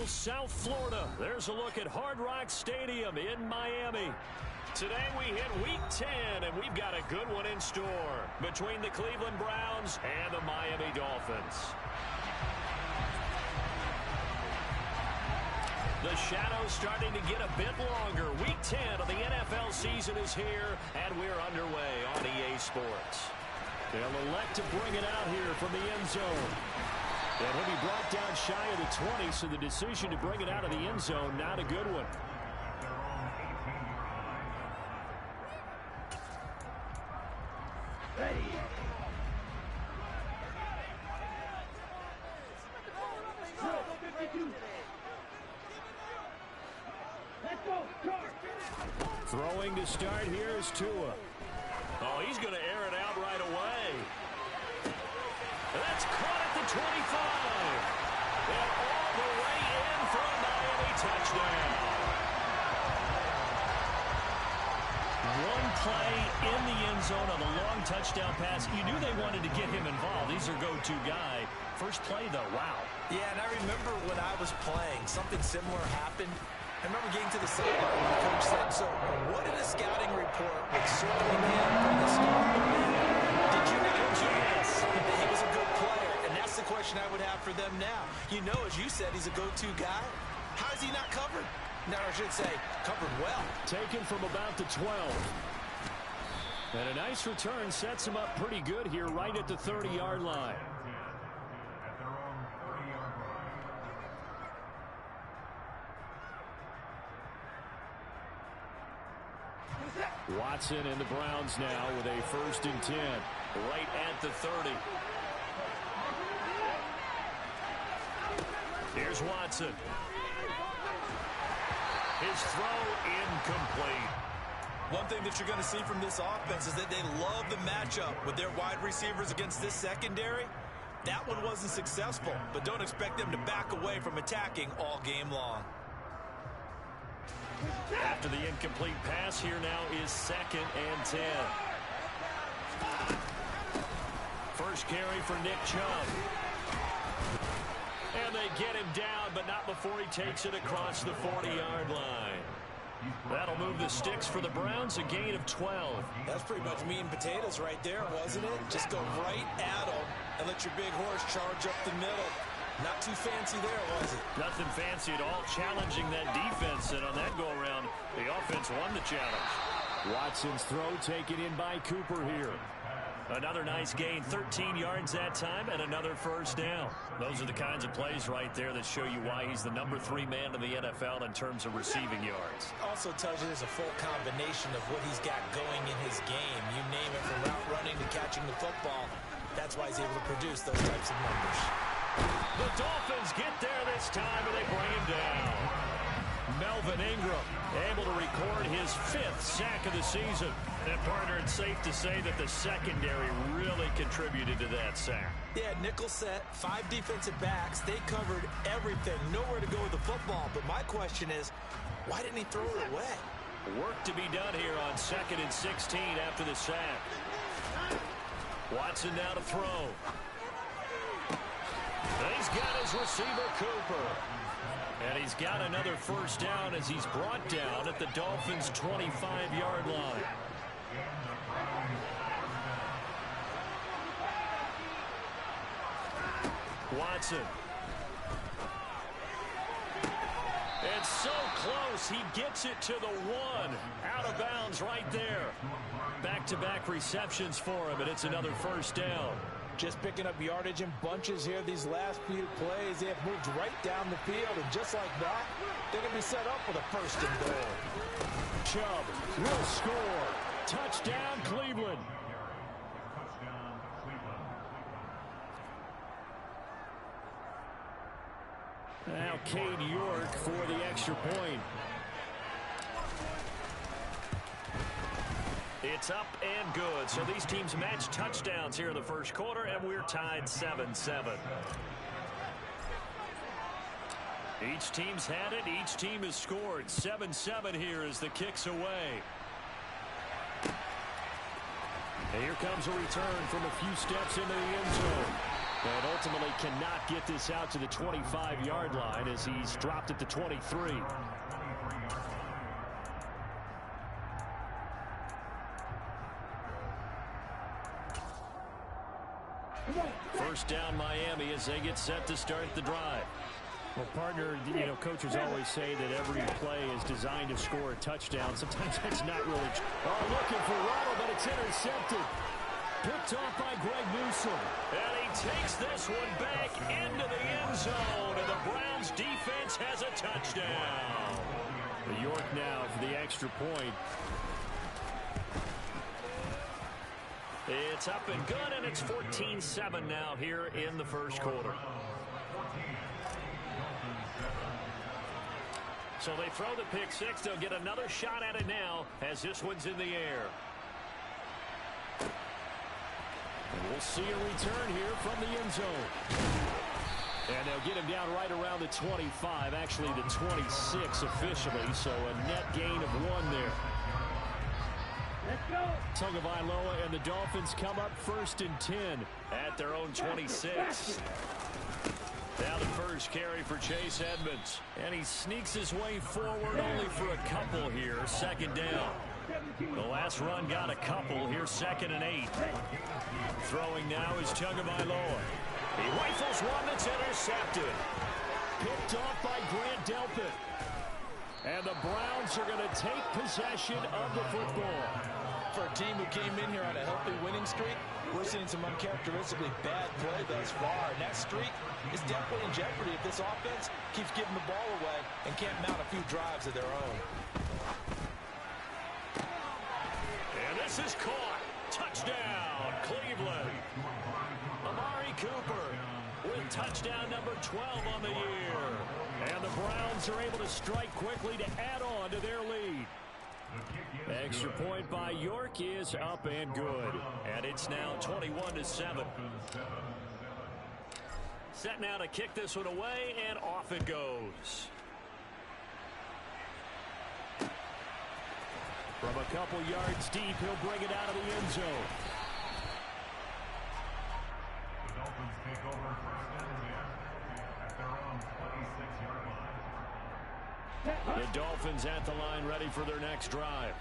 beautiful South Florida. There's a look at Hard Rock Stadium in Miami. Today we hit Week 10, and we've got a good one in store between the Cleveland Browns and the Miami Dolphins. The shadow's starting to get a bit longer. Week 10 of the NFL season is here, and we're underway on EA Sports. They'll elect to bring it out here from the end zone. And he'll be brought down shy of the 20, so the decision to bring it out of the end zone, not a good one. Ready. Let's go. Throwing to start here is Tua. Oh, he's going to air it out right away. That's caught at the 25. And all the way in for a Miami touchdown. One play in the end zone on a long touchdown pass. You knew they wanted to get him involved. He's their go-to guy. First play, though, wow. Yeah, and I remember when I was playing, something similar happened. I remember getting to the sideline and the coach said, so what did a scouting report with circling him from the start? Did you know that he was a good player? And that's the question I would have for them now. You know, as you said, he's a go-to guy. How is he not covered? No, I should say, covered well. Taken from about the 12. And a nice return sets him up pretty good here right at the 30-yard line. Watson and the Browns now with a 1st and 10. Right at the 30. Here's Watson. His throw incomplete. One thing that you're going to see from this offense is that they love the matchup with their wide receivers against this secondary. That one wasn't successful, but don't expect them to back away from attacking all game long. After the incomplete pass, here now is 2nd and 10. First carry for Nick Chubb. And they get him down, but not before he takes it across the 40-yard line. That'll move the sticks for the Browns, a gain of 12. That's pretty much meat and potatoes right there, wasn't it? Just go right at them and let your big horse charge up the middle. Not too fancy there, was it? Nothing fancy at all, challenging that defense, and on that go-around, the offense won the challenge. Watson's throw taken in by Cooper here. Another nice gain, 13 yards that time, and another first down. Those are the kinds of plays right there that show you why he's the number 3 man in the NFL in terms of receiving yards. Also tells you there's a full combination of what he's got going in his game. You name it, from route running to catching the football. That's why he's able to produce those types of numbers. The Dolphins get there this time, and they bring him down. Melvin Ingram able to record his 5th sack of the season. And, partner, it's safe to say that the secondary really contributed to that sack. Yeah, nickel set, 5 defensive backs. They covered everything. Nowhere to go with the football. But my question is, why didn't he throw it away? Work to be done here on 2nd and 16 after the sack. Watson now to throw. And he's got his receiver, Cooper. And he's got another first down as he's brought down at the Dolphins' 25-yard line. Watson. It's so close. He gets it to the 1. Out of bounds right there. Back-to-back receptions for him, and it's another first down. Just picking up yardage in bunches here these last few plays. They have moved right down the field, and just like that, they're going to be set up with a 1st and goal. Chubb will score. Touchdown, Cleveland. Now Cade York for the extra point. It's up and good. So these teams match touchdowns here in the first quarter, and we're tied 7-7. Each team's had it. Each team has scored. 7-7 here as the kick's away. And here comes a return from a few steps into the end zone. And ultimately cannot get this out to the 25-yard line as he's dropped at the 23. First down Miami as they get set to start the drive. Well, partner, coaches always say that every play is designed to score a touchdown. Sometimes that's not really true. Oh, looking for Waddle, but it's intercepted. Picked off by Greg Newsome. And he takes this one back into the end zone. And the Browns defense has a touchdown. The York now for the extra point. It's up and good, and it's 14-7 now here in the first quarter. So they throw the pick six. They'll get another shot at it now as this one's in the air. And we'll see a return here from the end zone. And they'll get him down right around the 25, actually the 26 officially, so a net gain of 1 there. Tagovailoa and the Dolphins come up 1st and 10 at their own 26. Now the first carry for Chase Edmonds. And he sneaks his way forward only for a couple here. 2nd down. The last run got a couple. Here's 2nd and 8. Throwing now is Tagovailoa. He rifles one that's intercepted. Picked off by Grant Delpit. And the Browns are going to take possession of the football. For a team who came in here on a healthy winning streak, we're seeing some uncharacteristically bad play thus far. And that streak is definitely in jeopardy if this offense keeps giving the ball away and can't mount a few drives of their own. And this is caught. Touchdown, Cleveland. Amari Cooper with touchdown number 12 on the year. And the Browns are able to strike quickly to add on to their lead. Extra point by York is up and good. And it's now 21-7. Set now to kick this one away, and off it goes. From a couple yards deep, he'll bring it out of the end zone. The Dolphins take over 1st and 10 at their own 26-yard line. The Dolphins at the line, ready for their next drive.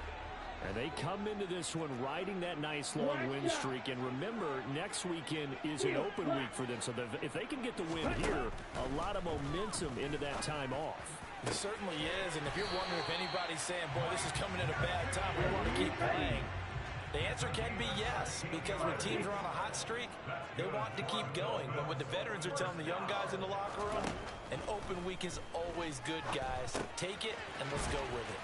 And they come into this one riding that nice long win streak. And remember, next weekend is an open week for them. So if they can get the win here, a lot of momentum into that time off. It certainly is. And if you're wondering if anybody's saying, boy, this is coming at a bad time, we want to keep playing, the answer can be yes. Because when teams are on a hot streak, they want to keep going. But what the veterans are telling the young guys in the locker room, an open week is always good, guys. Take it, and let's go with it.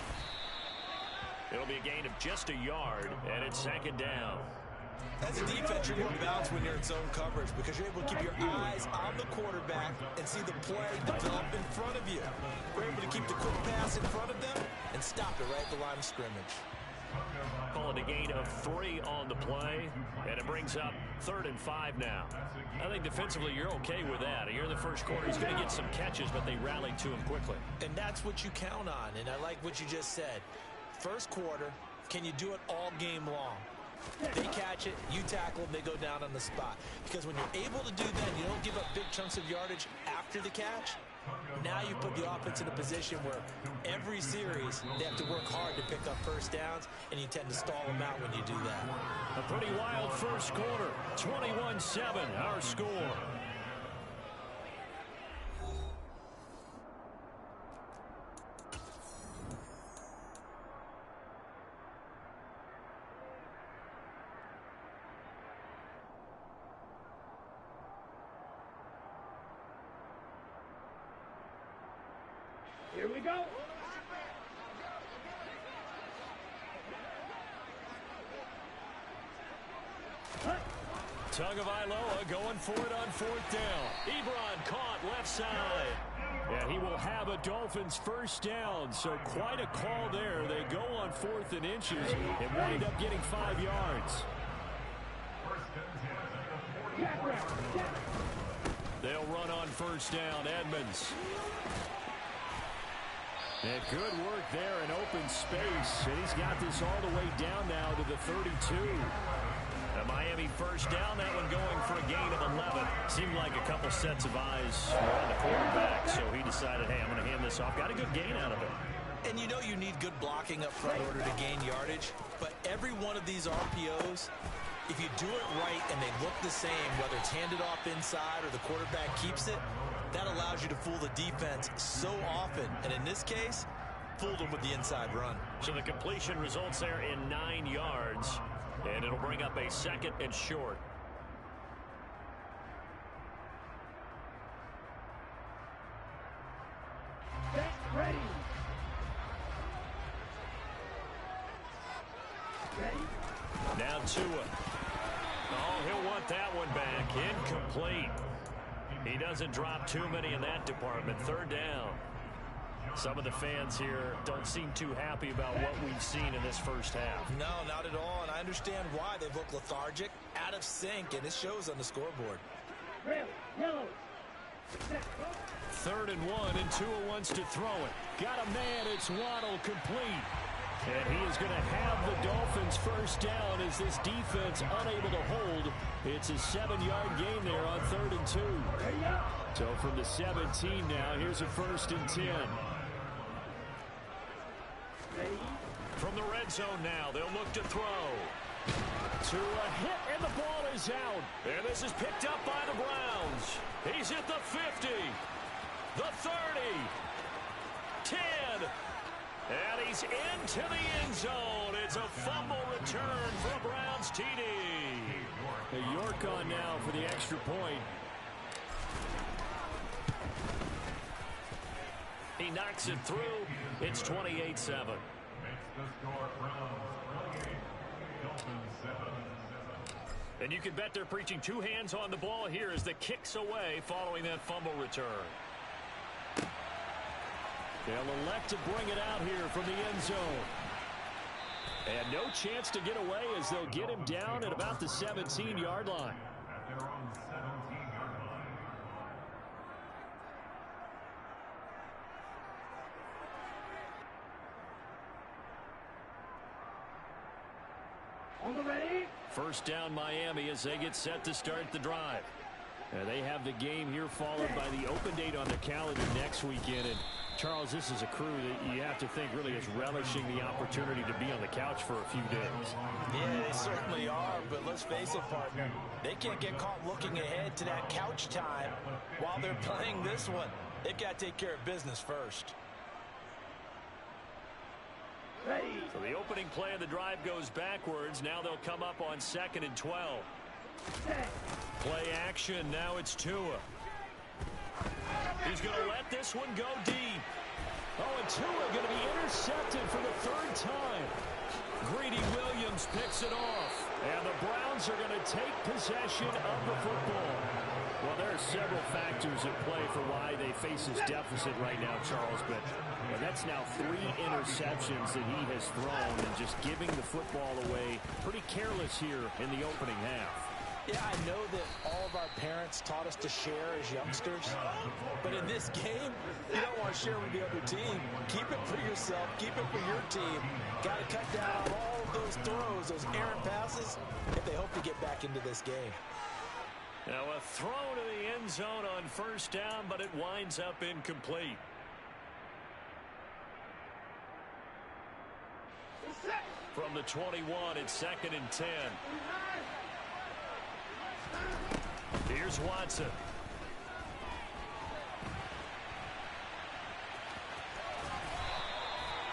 It'll be a gain of just a yard, and it's 2nd down. As a defense, you're more balanced when you're in zone coverage because you're able to keep your eyes on the quarterback and see the play develop in front of you. You're able to keep the quick pass in front of them and stop it right at the line of scrimmage. Call it a gain of 3 on the play, and it brings up 3rd and 5 now. I think defensively you're okay with that. Here in the first quarter, he's going to get some catches, but they rallied to him quickly. And that's what you count on, and I like what you just said. First quarter, can you do it all game long? They catch it, you tackle them, they go down on the spot. Because when you're able to do that, you don't give up big chunks of yardage after the catch. Now you put the offense in a position where every series they have to work hard to pick up first downs, and you tend to stall them out when you do that. A pretty wild first quarter. 21-7, our score. Here we go. Tagovailoa going for it on 4th down. Ebron caught left side. And he will have a Dolphins first down. So quite a call there. They go on 4th and inches and wind up getting 5 yards. They'll run on 1st down. Edmonds. And good work there in open space. And he's got this all the way down now to the 32. Miami first down, that one going for a gain of 11. Seemed like a couple sets of eyes were on the quarterback, so he decided, hey, I'm going to hand this off. Got a good gain out of it. And you know you need good blocking up front in order to gain yardage, but every one of these RPOs, if you do it right and they look the same, whether it's handed off inside or the quarterback keeps it, that allows you to fool the defense so often. And in this case, fooled them with the inside run. So the completion results there in 9 yards, and it'll bring up a 2nd and short. Ready. Now Tua. Oh, he'll want that one back. Incomplete. He doesn't drop too many in that department. 3rd down. Some of the fans here don't seem too happy about what we've seen in this first half. No, not at all, and I understand why. They've looked lethargic, out of sync, and it shows on the scoreboard. Red, yellow. 3rd and 1, and Tua wants to throw it. Got a man, it's Waddle, complete. And he is going to have the Dolphins first down as this defense unable to hold. It's a 7-yard gain there on 3rd and 2. So from the 17 now, here's a 1st and 10. From the red zone now, they'll look to throw. To a hit, and the ball is out. And this is picked up by the Browns. He's at the 50, the 30, 10, and he's into the end zone. It's a fumble return for a Browns TD. York on now for the extra point. He knocks it through. It's 28-7. Makes the score Browns 28, Dolphins 7. And you can bet they're preaching 2 hands on the ball here as the kick's away following that fumble return. They'll elect to bring it out here from the end zone. And no chance to get away as they'll get him down at about the 17-yard line. At their own 17-yard line. On the ready. First down Miami as they get set to start the drive. They have the game here followed by the open date on their calendar next weekend. And Charles, this is a crew that you have to think really is relishing the opportunity to be on the couch for a few days. Yeah, they certainly are, but let's face it, partner. They can't get caught looking ahead to that couch time while they're playing this one. They've got to take care of business first. Ready. So the opening play of the drive goes backwards. Now they'll come up on 2nd and 12. Play action. Now it's Tua. He's going to let this one go deep. Oh, and Tua going to be intercepted for the 3rd time. Greedy Williams picks it off. And the Browns are going to take possession of the football. Well, there are several factors at play for why they face this deficit right now, Charles, but that's now 3 interceptions that he has thrown and just giving the football away pretty careless here in the opening half. Yeah, I know that all of our parents taught us to share as youngsters, but in this game, you don't want to share with the other team. Keep it for yourself. Keep it for your team. Got to cut down on all of those throws, those errant passes, if they hope to get back into this game. Now a throw to the end zone on 1st down, but it winds up incomplete. From the 21, it's 2nd and 10. Here's Watson.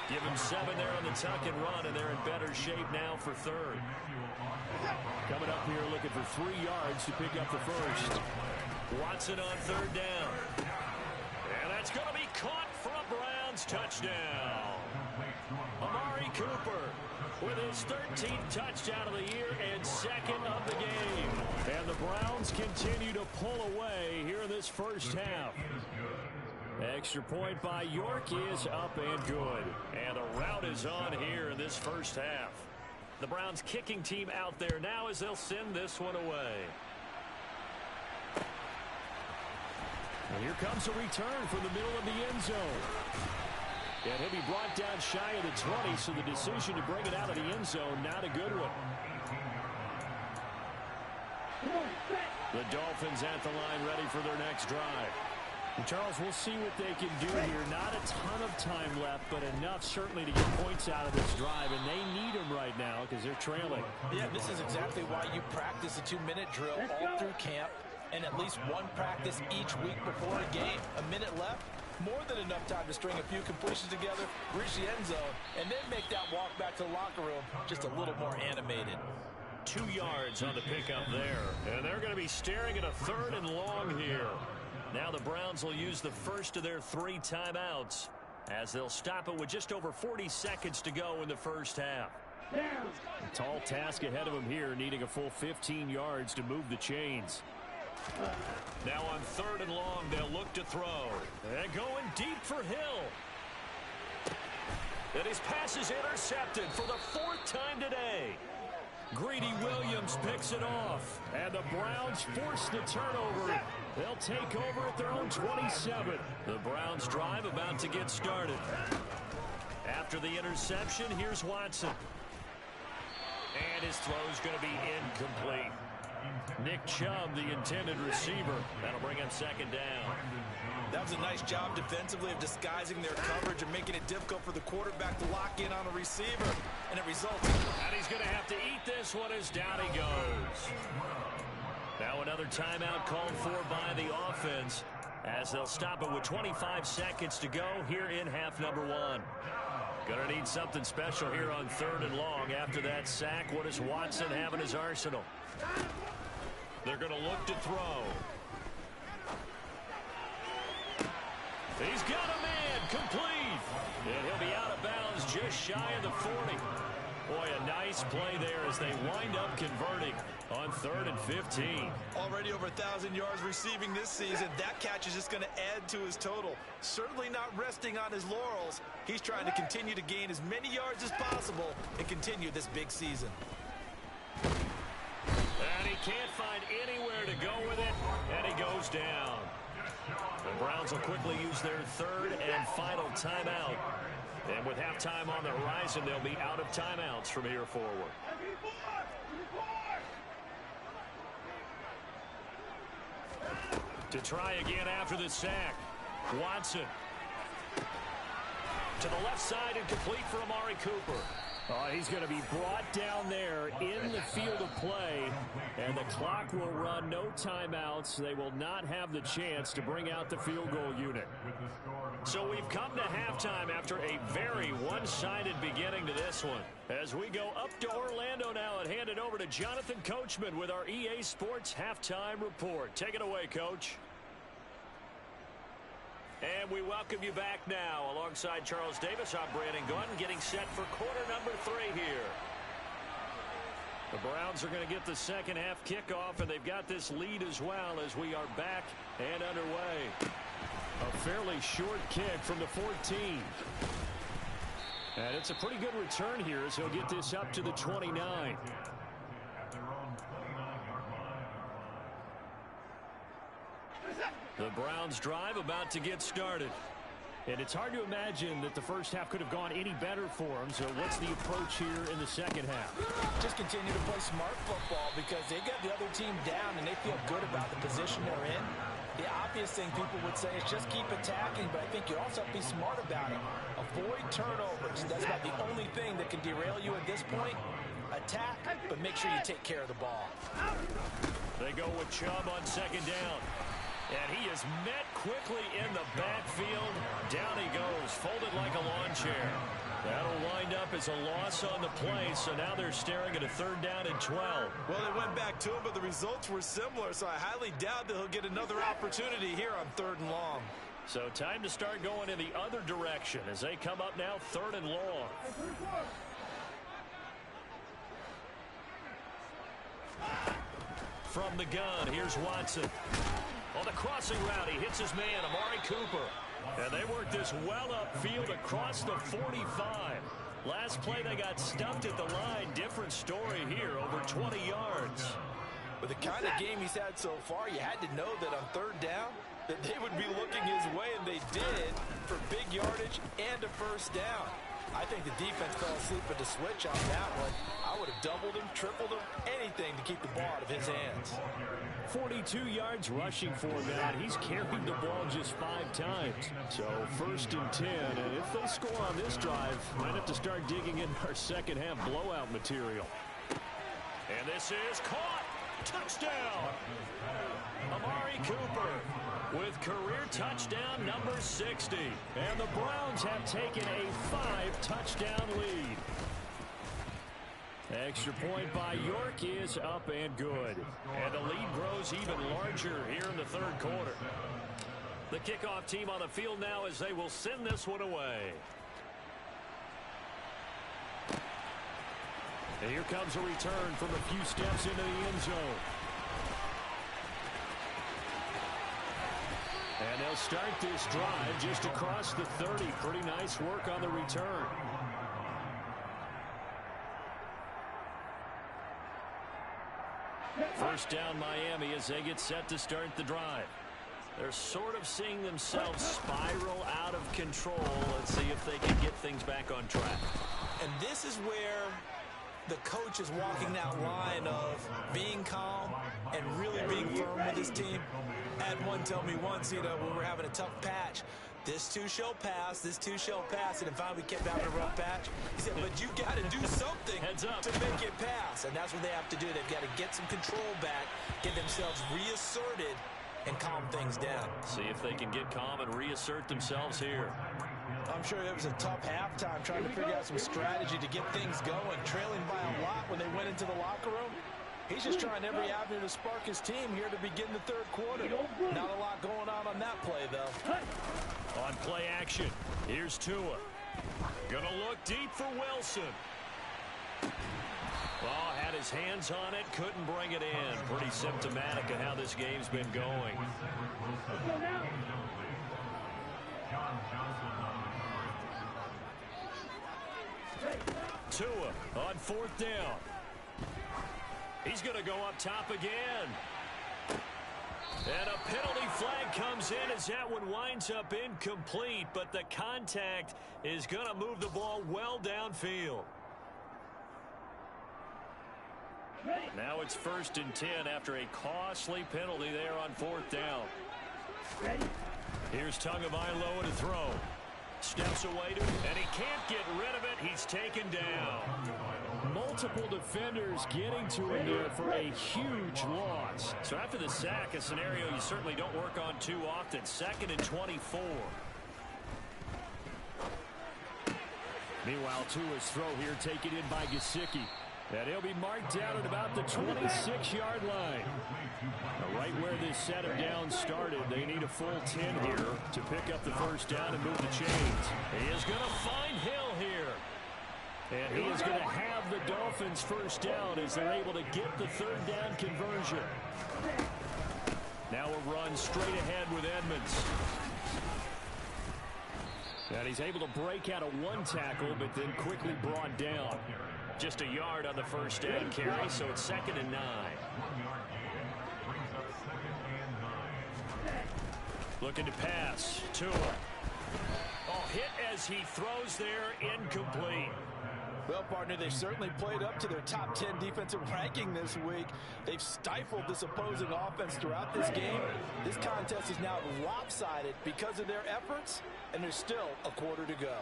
Give him 7 there on the tuck and run, and they're in better shape now for 3rd. Coming up here looking for 3 yards to pick up the first. Watson on 3rd down. And that's going to be caught for a Browns touchdown. Amari Cooper with his 13th touchdown of the year and 2nd of the game. And the Browns continue to pull away here in this first half. Extra point by York is up and good. And the rout is on here in this first half. The Browns kicking team out there now as they'll send this one away. And here comes a return from the middle of the end zone. And he'll be brought down shy of the 20, so the decision to bring it out of the end zone, not a good one. The Dolphins at the line ready for their next drive. And Charles, we'll see what they can do here. Not a ton of time left, but enough certainly to get points out of this drive, and they need them right now because they're trailing. Yeah, this is exactly why you practice a 2-minute drill all through camp and at least one practice each week before a game. A minute left, more than enough time to string a few completions together, reach the end zone, and then make that walk back to the locker room just a little more animated. 2 yards on the pickup there, and they're going to be staring at a 3rd and long here. Now the Browns will use the first of their 3 timeouts as they'll stop it with just over 40 seconds to go in the first half. A tall task ahead of them here, needing a full 15 yards to move the chains. Now on 3rd and long, they'll look to throw. And going deep for Hill. And his pass is intercepted for the 4th time today. Greedy Williams picks it off, and the Browns force the turnover. They'll take over at their own 27. The Browns drive about to get started. After the interception, here's Watson. And his throw is going to be incomplete. Nick Chubb, the intended receiver. That'll bring up 2nd down. That was a nice job defensively of disguising their coverage and making it difficult for the quarterback to lock in on a receiver. And it resulted. And he's going to have to eat this one as down he goes. Now another timeout called for by the offense as they'll stop it with 25 seconds to go here in half number 1. Going to need something special here on 3rd and long. After that sack, what does Watson have in his arsenal? They're going to look to throw. He's got a man complete. And he'll be out of bounds just shy of the 40. Boy, a nice play there as they wind up converting on 3rd and 15. Already over 1,000 yards receiving this season. That catch is just going to add to his total. Certainly not resting on his laurels. He's trying to continue to gain as many yards as possible and continue this big season. And he can't find anywhere to go with it, and he goes down. The Browns will quickly use their 3rd and final timeout. And with halftime on the horizon, they'll be out of timeouts from here forward. To try again after the sack. Watson. To the left side and complete for Amari Cooper. He's going to be brought down there in the field of play, and the clock will run. No timeouts. They will not have the chance to bring out the field goal unit. So we've come to halftime after a very one-sided beginning to this one. As we go up to Orlando now and hand it over to Jonathan Coachman with our EA Sports Halftime Report. Take it away, Coach. And we welcome you back now. Alongside Charles Davis, I'm Brandon Gordon, getting set for quarter number 3 here. The Browns are going to get the second half kickoff, and they've got this lead as well as we are back and underway. A fairly short kick from the 14. And it's a pretty good return here as he'll get this up to the 29. The Browns drive about to get started. And it's hard to imagine that the first half could have gone any better for them. So what's the approach here in the second half? Just continue to play smart football because they got the other team down and they feel good about the position they're in. The obvious thing people would say is just keep attacking, but I think you also have to be smart about it. Avoid turnovers. That's about the only thing that can derail you at this point. Attack, but make sure you take care of the ball. They go with Chubb on 2nd down. And he is met quickly in the backfield. Down he goes, folded like a lawn chair. That'll wind up as a loss on the play, so now they're staring at a 3rd down and 12. Well, they went back to him, but the results were similar, so I highly doubt that he'll get another opportunity here on 3rd and long. So time to start going in the other direction as they come up now 3rd and long. From the gun, here's Watson. On the crossing route, he hits his man, Amari Cooper. And they work this well upfield across the 45. Last play, they got stuffed at the line. Different story here, over 20 yards. With the kind of game he's had so far, you had to know that on 3rd down, that they would be looking his way, and they did, for big yardage and a 1st down. I think the defense fell asleep at the switch on that one. I would have doubled him, tripled him, anything to to keep the ball out of his hands. 42 yards rushing for him now. He's carried the ball just 5 times. So 1st and 10. And if they score on this drive, might have to start digging in our second half blowout material. And this is caught. Touchdown. Amari Cooper with career touchdown number 60. And the Browns have taken a 5-touchdown lead. Extra point by York is up and good. And the lead grows even larger here in the 3rd quarter. The kickoff team on the field now as they will send this one away. And here comes a return from a few steps into the end zone. And they'll start this drive just across the 30. Pretty nice work on the return. First down Miami as they get set to start the drive. They're sort of seeing themselves spiral out of control. Let's see if they can get things back on track. And this is where the coach is walking that line of being calm and really being firm with his team. I had one tell me once, when we're having a tough patch, this too shall pass, this too shall pass, and if we kept having a rough patch, he said, but you got to do something to make it pass, and that's what they have to do. They've got to get some control back, get themselves reasserted, and calm things down. See if they can get calm and reassert themselves here. I'm sure it was a tough halftime trying to figure out some strategy to get things going, trailing by a lot when they went into the locker room. He's just trying every avenue to spark his team here to begin the 3rd quarter. Not a lot going on that play, though. On play action, here's Tua. Gonna look deep for Wilson. Oh, had his hands on it, couldn't bring it in. Pretty symptomatic of how this game's been going. Tua on 4th down. He's going to go up top again. And a penalty flag comes in as that one winds up incomplete, but the contact is going to move the ball well downfield. Now it's 1st and 10 after a costly penalty there on 4th down. Here's Tagovailoa to throw. Steps away to him, and he can't get rid of it. He's taken down. Multiple defenders getting to him there for a huge loss. So after the sack, a scenario you certainly don't work on too often. 2nd and 24. Meanwhile, Tua's throw here taken in by Gesicki. And he'll be marked down at about the 26-yard line. Now, right where this set of downs started, they need a full 10 here to pick up the 1st down and move the chains. He is going to find Hill here. And he is going to have the Dolphins 1st down as they're able to get the 3rd down conversion. Now a run straight ahead with Edmonds. And he's able to break out of one tackle, but then quickly brought down. Just a yard on the 1st down carry, so it's 2nd and 9. Looking to pass. Tua. Oh, hit as he throws there, incomplete. Well, partner, they've certainly played up to their top 10 defensive ranking this week. They've stifled this opposing offense throughout this game. This contest is now lopsided because of their efforts, and there's still a quarter to go.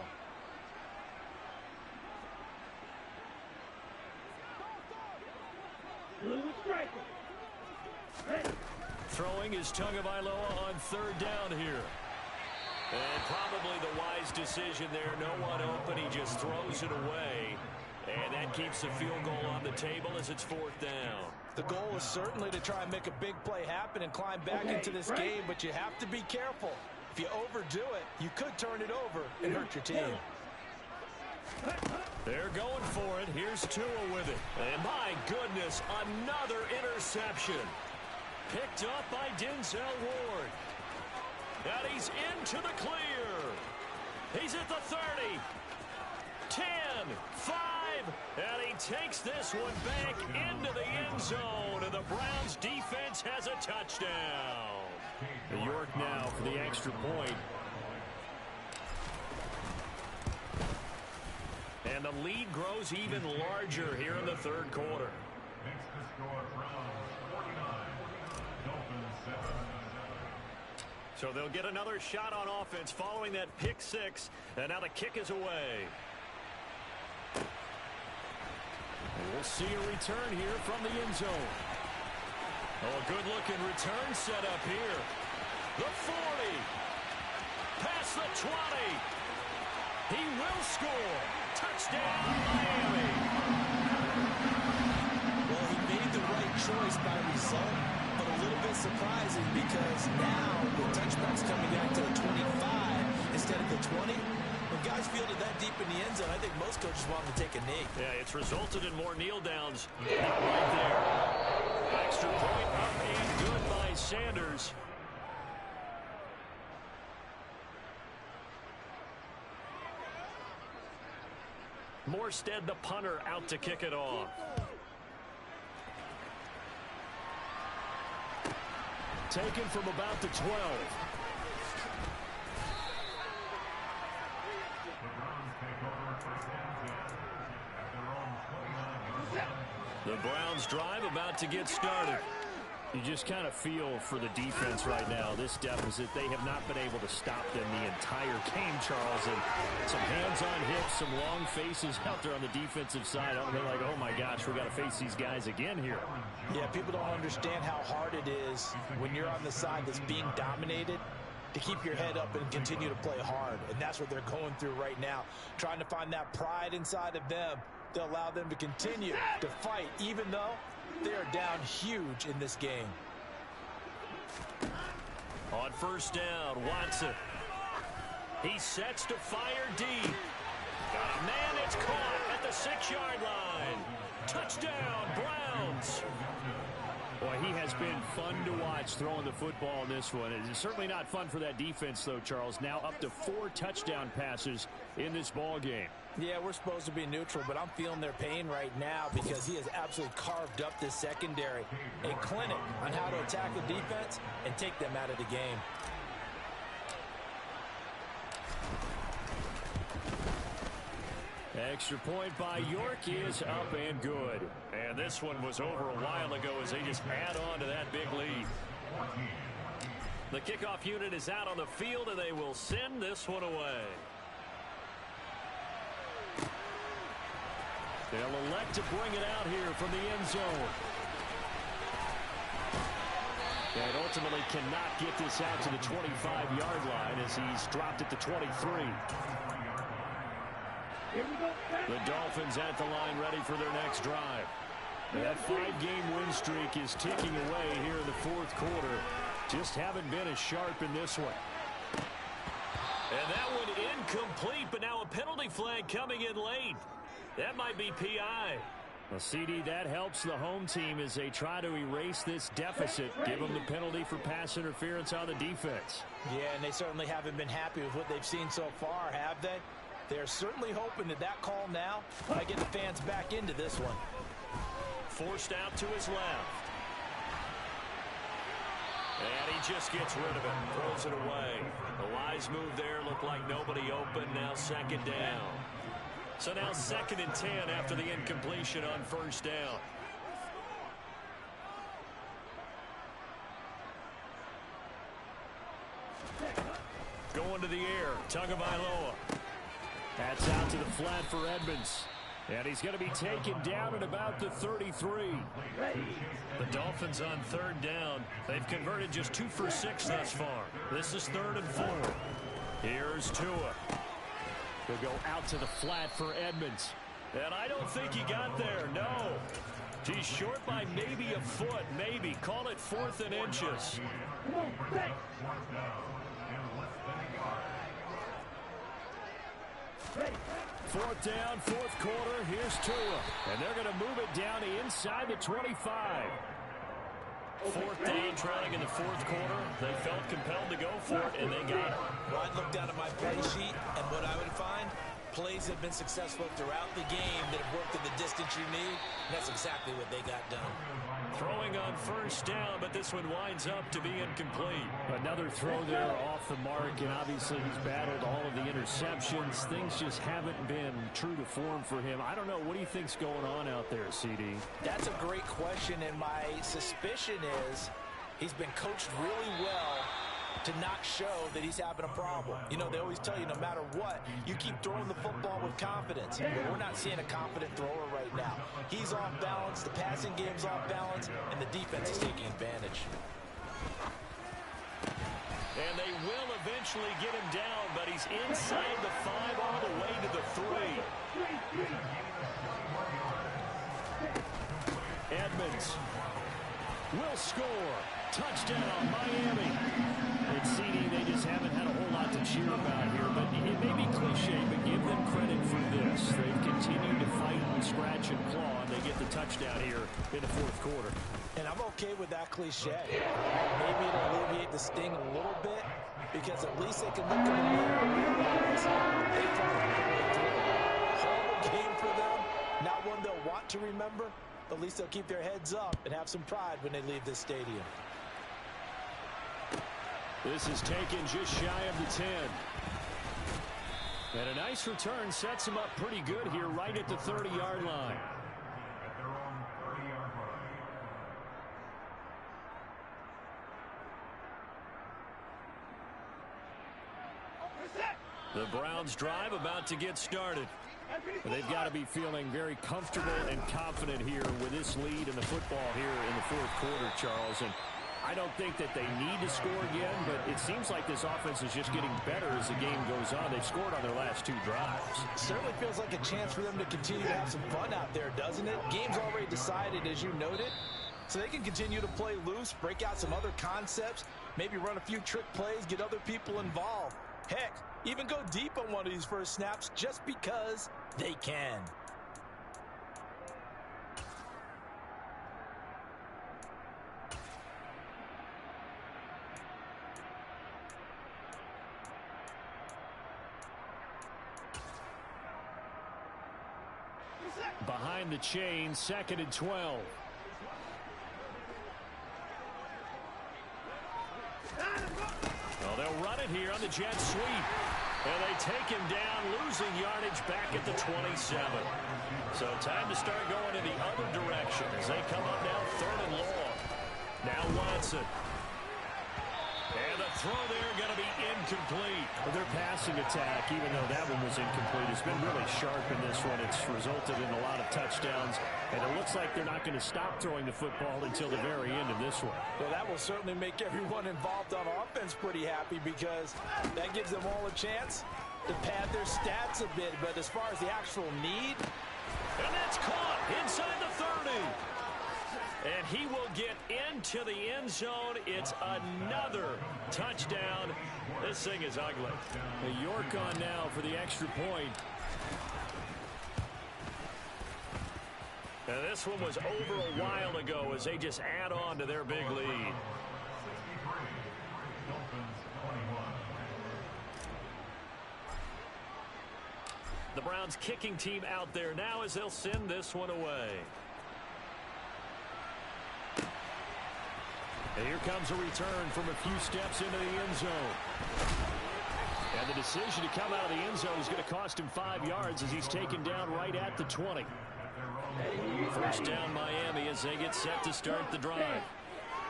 Throwing is Tagovailoa on 3rd down here. And probably the wise decision there. No one open. He just throws it away. And that keeps the field goal on the table as it's 4th down. The goal is certainly to try and make a big play happen and climb back into this game, but you have to be careful. If you overdo it, you could turn it over and hurt your team. They're going for it. Here's Tua with it. And my goodness, another interception. Picked up by Denzel Ward. And he's into the clear. He's at the 30. 10, 5, and he takes this one back into the end zone, and the Browns defense has a touchdown. York now for the extra point. And the lead grows even larger here in the 3rd quarter. Makes the score So they'll get another shot on offense following that pick six. And now the kick is away. We'll see a return here from the end zone. Oh, a good-looking return set up here. The 40. Past the 20. He will score. Touchdown, Miami. Well, he made the right choice by result, but a little bit surprising because now the touchback's coming back to the 25 instead of the 20. When guys fielded that deep in the end zone, I think most coaches want them to take a knee. Yeah, it's resulted in more kneel downs. Not right there. Extra point up and good by Sanders. Morstead, the punter, out to kick it off. Taken from about the 12. The Browns drive about to get started. You just kind of feel for the defense right now. This deficit, they have not been able to stop them the entire game, Charles. And some hands on hips, some long faces out there on the defensive side. They're like, oh my gosh, we got to face these guys again here. Yeah, people don't understand how hard it is when you're on the side that's being dominated to keep your head up and continue to play hard. And that's what they're going through right now, trying to find that pride inside of them to allow them to continue to fight, even though they are down huge in this game. On first down, Watson. He sets to fire deep. Got a man that's caught at the 6-yard line. Touchdown, Browns. Boy, he has been fun to watch throwing the football in this one. It's certainly not fun for that defense, though, Charles. Now up to 4 touchdown passes in this ball game. Yeah, we're supposed to be neutral, but I'm feeling their pain right now because he has absolutely carved up this secondary. A clinic on how to attack the defense and take them out of the game. Extra point by York is up and good. And this one was over a while ago as they just add on to that big lead. The kickoff unit is out on the field, and they will send this one away. They'll elect to bring it out here from the end zone. And ultimately cannot get this out to the 25-yard line as he's dropped at the 23. Here we go. The Dolphins at the line ready for their next drive. That 5-game win streak is ticking away here in the fourth quarter. Just haven't been as sharp in this one. And that one incomplete, but now a penalty flag coming in late. That might be PI. Well, CD, that helps the home team as they try to erase this deficit. Give them the penalty for pass interference on the defense. Yeah, and they certainly haven't been happy with what they've seen so far, have they? They're certainly hoping that that call now might get the fans back into this one. Forced out to his left. And he just gets rid of it, throws it away. The wise move there, looked like nobody open, now second down. So now 2nd and 10 after the incompletion on first down. Going to the air, Tagovailoa. That's out to the flat for Edmonds. And he's going to be taken down at about the 33. The Dolphins on 3rd down. They've converted just 2 for 6 thus far. This is 3rd and 4. Here's Tua. They'll go out to the flat for Edmonds. And I don't think he got there, no. He's short by maybe a foot, maybe. Call it 4th and inches. Come on, back. Ready. 4th down, 4th quarter. Here's Tua. And they're going to move it down to inside the 25. 4th down, trailing in the 4th quarter. They felt compelled to go for it, and they got it. Well, I'd look down at my play sheet, and what I would find, plays have been successful throughout the game that have worked in the distance you need, and that's exactly what they got done. Throwing on first down, but this one winds up to be incomplete. Another throw there off the mark, and obviously he's battled all of the interceptions. Things just haven't been true to form for him. I don't know. What do you think's going on out there, CD? That's a great question, and my suspicion is he's been coached really well to not show that he's having a problem. You know, they always tell you no matter what, you keep throwing the football with confidence. But we're not seeing a confident thrower right now. He's off balance, the passing game's off balance, and the defense is taking advantage. And they will eventually get him down, but he's inside the 5 all the way to the 3. Edmonds will score. Touchdown, Miami. And CD, they just haven't had a whole lot to cheer about here, but it may be cliche, but give them credit for this. They've continued to fight and scratch and claw, and they get the touchdown here in the 4th quarter. And I'm okay with that cliche. Maybe it'll alleviate the sting a little bit, because at least they can look in the mirror and realize they fought all the way through. Horrible game for them, not one they'll want to remember, but at least they'll keep their heads up and have some pride when they leave this stadium. This is taken just shy of the 10. And a nice return sets him up pretty good here right at the 30-yard line. At their own 30-yard line. The Browns drive about to get started. They've got to be feeling very comfortable and confident here with this lead in the football here in the 4th quarter, Charles. And I don't think that they need to score again, but it seems like this offense is just getting better as the game goes on. They've scored on their last 2 drives. Certainly feels like a chance for them to continue to have some fun out there, doesn't it? Game's already decided, as you noted, so they can continue to play loose, break out some other concepts, maybe run a few trick plays, get other people involved. Heck, even go deep on one of these first snaps just because they can. Behind the chain, 2nd and 12. Well, they'll run it here on the jet sweep. And they take him down, losing yardage back at the 27. So time to start going in the other direction as they come up now 3rd and long. Now Watson. And the throw there going to be incomplete. Well, their passing attack, even though that one was incomplete, has been really sharp in this one. It's resulted in a lot of touchdowns, and it looks like they're not going to stop throwing the football until the very end of this one. Well, that will certainly make everyone involved on offense pretty happy, because that gives them all a chance to pad their stats a bit. But as far as the actual need, and that's caught inside the 30. And he will get into the end zone. It's another touchdown. This thing is ugly. York on now for the extra point. And this one was over a while ago as they just add on to their big lead. The Browns kicking team out there now as they'll send this one away. And here comes a return from a few steps into the end zone. And the decision to come out of the end zone is going to cost him 5 yards as he's taken down right at the 20. First down Miami as they get set to start the drive.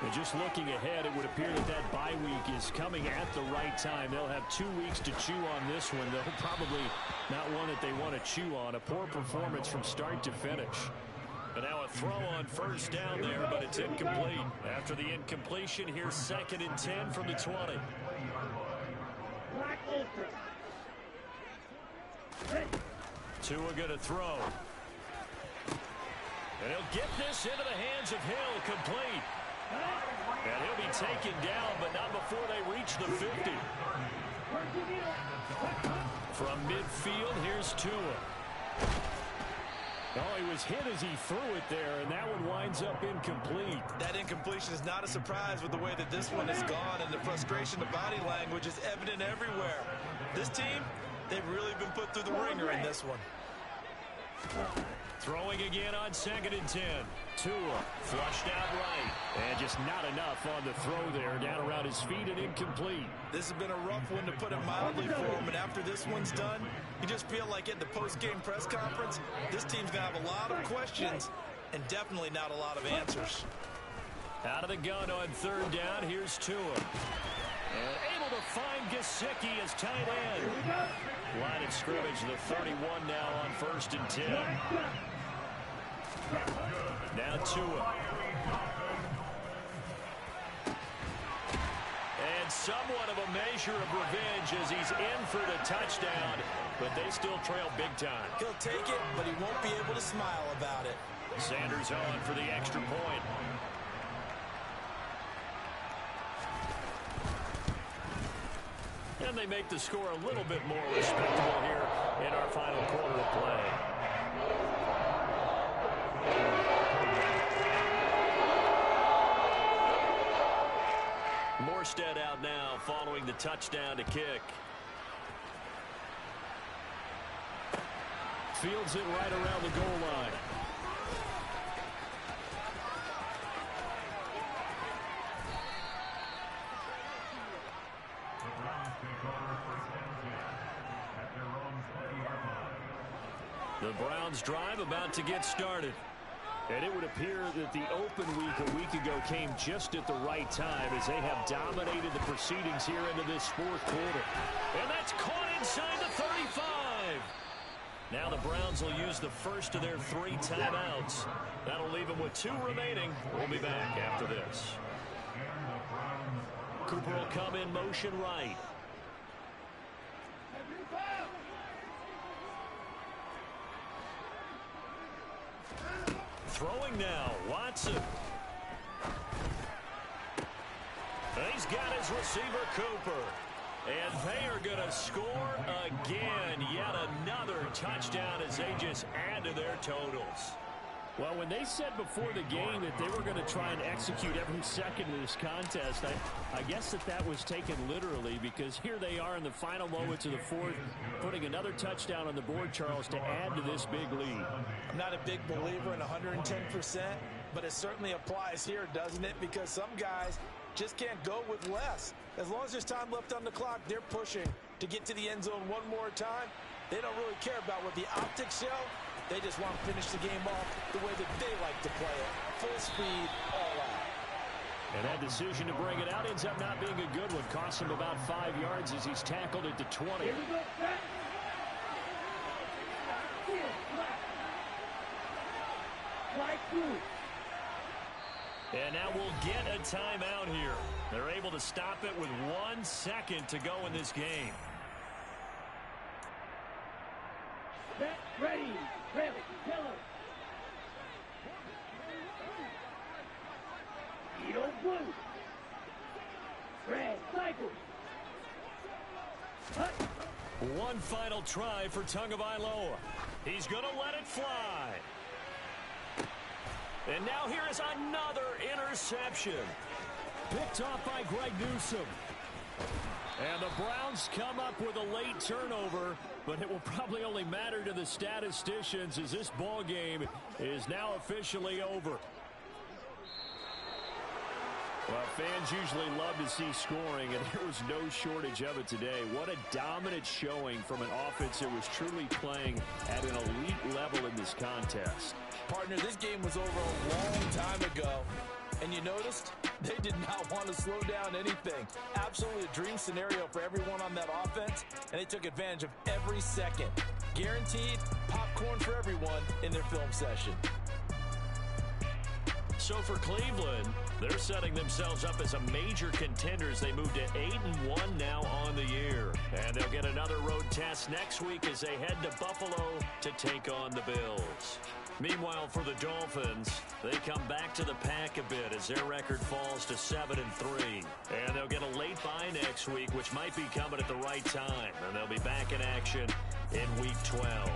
And just looking ahead, it would appear that that bye week is coming at the right time. They'll have 2 weeks to chew on this one, though probably not one that they want to chew on. A poor performance from start to finish. And now a throw on first down there, but it's incomplete. After the incompletion, here's 2nd and 10 from the 20. Tua going to throw. And he'll get this into the hands of Hill, complete. And he'll be taken down, but not before they reach the 50. From midfield, here's Tua. Oh, he was hit as he threw it there, and that one winds up incomplete. That incompletion is not a surprise with the way that this one has gone, and the frustration of body language is evident everywhere. This team, they've really been put through the ringer in this one. Throwing again on 2nd and 10. Tua flushed out right. And just not enough on the throw there. Down around his feet and incomplete. This has been a rough one, to put it mildly, for him. And after this one's done, you just feel like at the post-game press conference, this team's going to have a lot of questions and definitely not a lot of answers. Out of the gun on 3rd down, here's Tua. And able to find Gesicki as tight end. Line of scrimmage, the 31 now on 1st and 10. Now Tua. And somewhat of a measure of revenge as he's in for the touchdown, but they still trail big time. He'll take it, but he won't be able to smile about it. Sanders on for the extra point. And they make the score a little bit more respectable here in our final quarter of play. Morstead out now following the touchdown to kick. Fields it right around the goal line. The Browns drive about to get started. And it would appear that the open week a week ago came just at the right time as they have dominated the proceedings here into this 4th quarter. And that's caught inside the 35. Now the Browns will use the first of their 3 timeouts. That'll leave them with 2 remaining. We'll be back after this. Cooper will come in motion right. Throwing now, Watson. He's got his receiver, Cooper. And they are going to score again. Yet another touchdown as they just add to their totals. Well, when they said before the game that they were going to try and execute every second of this contest, I guess that was taken literally, because here they are in the final moments of the 4th, putting another touchdown on the board, Charles, to add to this big lead. I'm not a big believer in 110%, but it certainly applies here, doesn't it? Because some guys just can't go with less. As long as there's time left on the clock, they're pushing to get to the end zone one more time. They don't really care about what the optics show. They just want to finish the game off the way that they like to play it. Full speed, all out. And that decision to bring it out ends up not being a good one. Costs him about 5 yards as he's tackled at the 20. Here we go, back. Flag through. And now we'll get a timeout here. They're able to stop it with 1 second to go in this game. Back, ready. Ready. Killer. Edo blue. Red cycle. Hut. One final try for Tagovailoa. He's going to let it fly. And now here is another interception. Picked off by Greg Newsome. And the Browns come up with a late turnover, but it will probably only matter to the statisticians as this ball game is now officially over. Well, fans usually love to see scoring, and there was no shortage of it today. What a dominant showing from an offense that was truly playing at an elite level in this contest. Partner, this game was over a long time ago, and you noticed they did not want to slow down anything. Absolutely a dream scenario for everyone on that offense, and they took advantage of every second. Guaranteed popcorn for everyone in their film session. So for Cleveland, they're setting themselves up as a major contender as they move to 8-1 now on the year. And they'll get another road test next week as they head to Buffalo to take on the Bills. Meanwhile, for the Dolphins, they come back to the pack a bit as their record falls to 7-3. And they'll get a late bye next week, which might be coming at the right time. And they'll be back in action in Week 12.